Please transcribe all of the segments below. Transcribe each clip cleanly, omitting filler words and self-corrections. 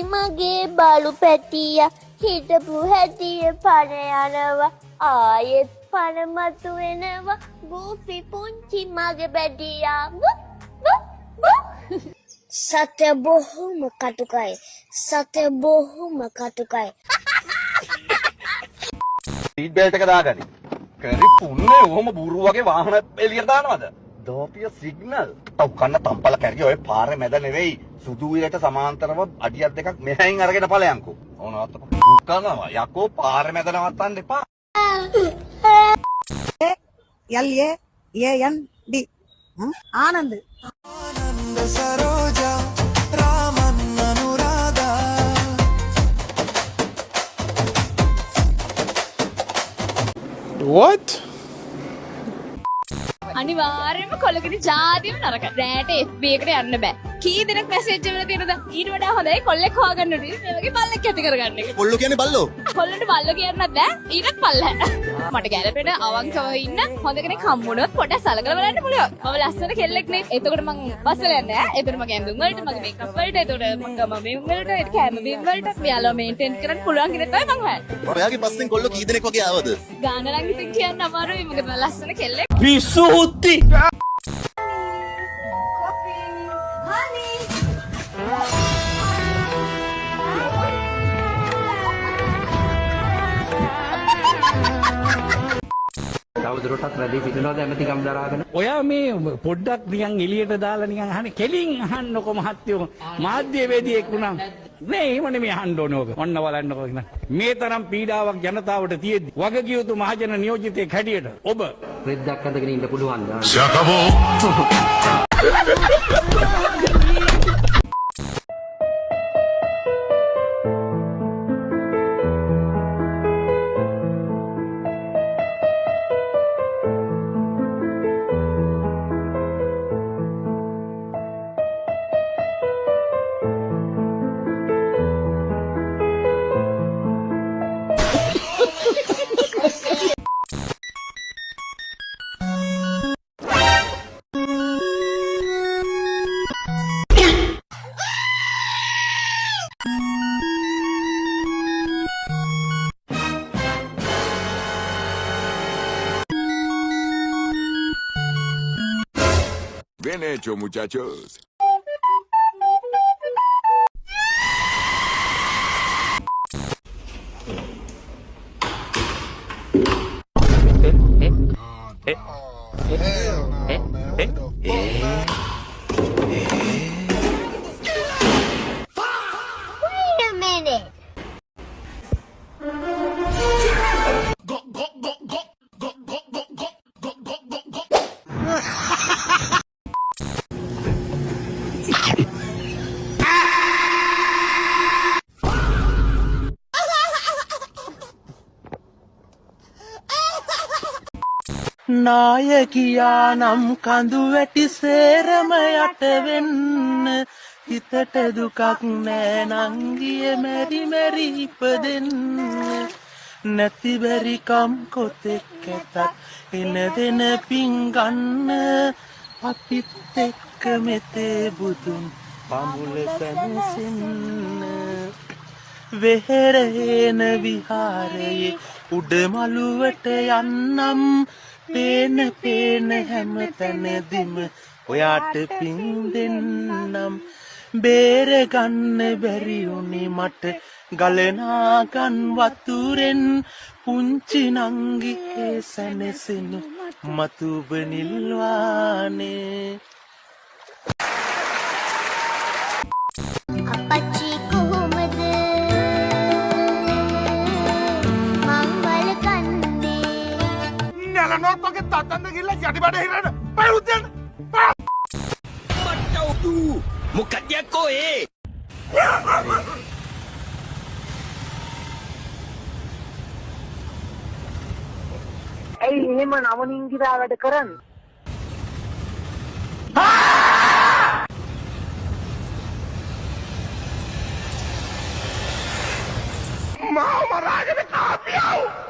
මගේ බලු පැටිය හිටපු හැටිය පණ යනවා ආයෙත් පණ මතු වෙනවා ගූපි පුංචි මගේ පැටියා සත්‍ය බොහොම කටුකයි සත්‍ය බොහොම කටුකයි සීට් බෙල්ට් එක දාගනි කරි පුන්නේ ඔහොම බුරු වගේ වාහන එළියට දානවද දෝපිය සිග්නල් තව කන්න තම්පල කැරිය ඔය පාරේ මැද නෙවෙයි සුදු විලට සමාන්තරව අඩියක් දෙකක් මෙහෙන් අරගෙන ඵලයන්කෝ ඕනවත් කරනවා යකෝ පාරේ මැද නවත්තන්න එපා LAND ආනන්ද सरोजा रामन अनुराधा What? අනිවාර්යයෙන්ම කොල්ලකෙනි ජාතියම නරක. රෑට FB එකට යන්න බෑ. කී දෙනෙක් මැසේජ් එකවල තියෙනද? ඊට වඩා හොඳයි කොල්ලෙක් හොයාගන්න උනේ. මේ වගේ බල්ලෙක් ඇති කරගන්න එක. කොල්ලෝ කියන්නේ බල්ලෝ කොල්ලන්ට බල්ලෝ කියන්නත් බෑ. ඊටත් පල්ලෑ. මට ගැළපෙන අවංකව ඉන්න හොඳ කෙනෙක් හම්බුනොත් පොඩ්ඩක් සලකලා බලන්න පුළුවන්. මම ලස්සන කෙල්ලෙක් නේ. එතකොට මං බස්සල යන්නේ ඈ. එතන මගේ ඇඳුම් වලට මගේ මේකප් වලට එතකොට මම මේ වලට ඒක කැම බීම් වලට මෙයාලා මේන්ටේන් කරන්න පුළුවන් කෙනෙක් තමයි මං හොයන්නේ. ඔයාගේ පස්සෙන් කොල්ලෝ කී දෙනෙක් වගේ ආවද ගාන නම් ඉතින් කියන්න අමාරුයි. මොකද මම ලස්සන කෙල්ලෙක්. Visuti! තවදුරටත් වැඩි සිටිනවද ඇමතිකම් දරාගෙන ඔයා මේ පොඩ්ඩක් නිකන් එළියට දාලා නිකන් අහන්නේ කෙලින් අහන්නකො මහත්තයෝ මාධ්‍යවේදියෙක් වුණා නේ එහෙමනේ මේ අහන්න ඕනේ ඔක ඔන්න බලන්නකො මේ තරම් පීඩාවක් ජනතාවට තියෙද්දි වගකිය යුතු මහජන නියෝජිතයෙක් හැටියට ඔබ රෙද්දක් අඳගෙන ඉන්න පුළුවන් Bien hecho, muchachos. Wait a minute නායකියා නම් කඳු වැටි සේරම යට වෙන්න හිතට දුකක් නෑ නංගිය මෙරි මෙරි ඉපදෙන්න නැති බැරිකම් කොතෙක් ඇතත් එන දෙන පින් ගන්න අපිත් එක්ක මෙතේ බුදුන් පමුල සැනසෙන්න වෙහෙරේන විහාරයේ උඩමළුවට යන්නම් පේන පේන හැම තැනදිම ඔයාට පින් දෙන්නම් බේරගන්න බැරි උනේ මට ගලනාගන් වතුරෙන් පුංචි නංගි ඒ සැනසෙනු මතුබ නිල්වානේ අපච්චි කොහොමද මංගල කන්නේ නලනොත් වගේ තත්තන්න ගිහලා යටිබඩ හිරන්න පයුත් යන්න මොකක්ද යකෝ ඒ ඇයි එහෙම නවනින්ගිරා වැඩ කරන්නේ මාව මරාගෙන කාපියව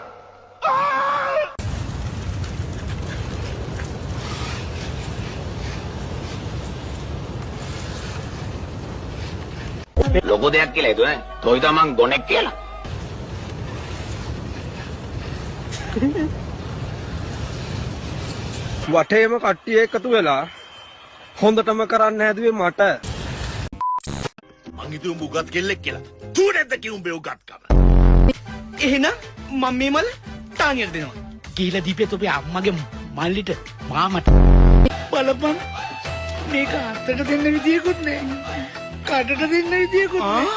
ලොකු දෙයක් කියලා හිතුවේ නේ. තොයි තමන් ගොනෙක් කියලා. වටේම කට්ටිය එකතු වෙලා හොඳටම කරන්න හැදුවේ මට. මං හිතුවේ උඹ උගත් කෙල්ලෙක් කියලා. තූ නැද්ද කි උඹේ උගත්කම? එහෙනම් මම මේ මල තානියට දෙනවා. ගිහිලා දීපේ තෝපේ අම්මගේ මල්ලිට මාමට. බලපන් මේක අතට දෙන්න විදියකුත් නෑ. කටට දෙන්න විදියකුත් නෑ.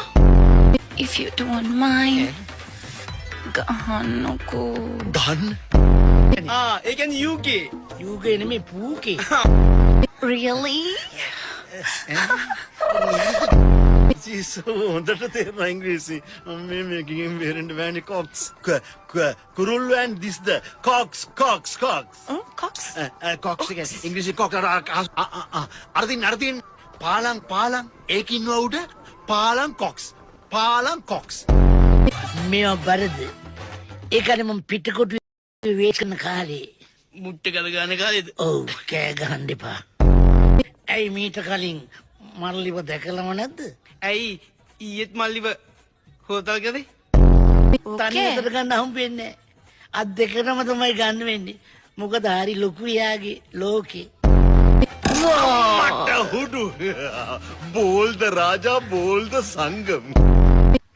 If you don't mind ගහන්නකෝ. ගන්න. ඒ කියන්නේ UK. UK නෙමෙයි පූකේ. Really? ජීසෝ හොඳට තේරෙනවා ඉංග්‍රීසි. මේකෙන් බේරෙන්න බෑනේ කොක්ස්. කුරුල්ලෝ and this the cox. Cox? Cox කියන්නේ ඉංග්‍රීසි කොක්ස් අරදින් පාලං ඒකින් උඩ පාලං කොක්ස් මේව බරද? ඒකනේ මම පිටකොටු වේචන කාලේ මුට්ට කර ගන්න කාලේද? ඔව් කෑ ගහන්න එපා. ඇයි මීට කලින් මල්ලිව දැකලම නැද්ද? ඇයි ඊයේත් මල්ලිව හොතල් කරේ? තනියකට ගන්න හම්බෙන්නේ නැහැ. අත් දෙකටම තමයි ගන්න වෙන්නේ. මොකද හරි ලොකු යාගේ ලෝකේ. මට හුඩු බෝල්ද රාජා බෝල්ද සංගම්.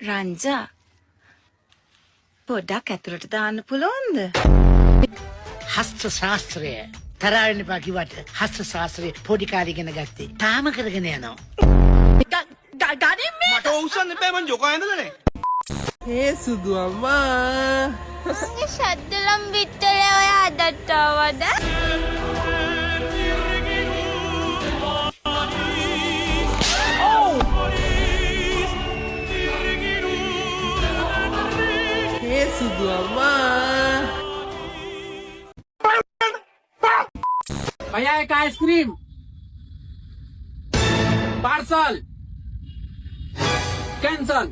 රංජා පොඩ්ඩක් ඇතුළට දාන්න පුළුවන්ද? හස්ත ශාස්ත්‍රය තරවෙන්න එපා කිව්වට හස්ත ශාස්ත්‍රය පොඩි කාලේ ඉගෙන ගත්තේ. තාම කරගෙන යනවා. මට උස්සන්න එපා මං ජොකා ඇඳලානේ. ඒ සුදු අම්මා මගේ ශබ්දලම් විතරේ ඔය අදට ආවද? ඒ සුදු අම්මා भैया एक आइसक्रीम पार्सल कैंसल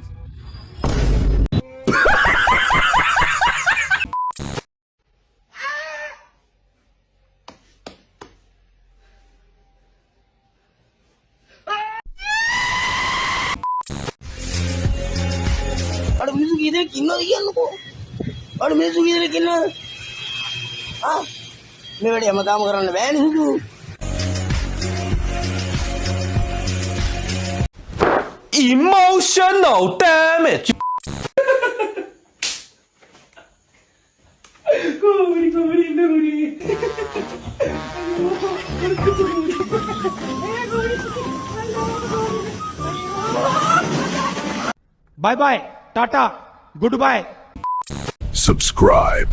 අර මිනිස්සු කී දෙනෙක් ඉන්නවද කියන්නකෝ. අර මිනිස්සු කී දෙනෙක් ඉන්නවද? මේ වැඩේ හැමදාම කරන්න බෑනේ හුදු. Emotional damage. Bye bye, Tata, goodbye. Subscribe.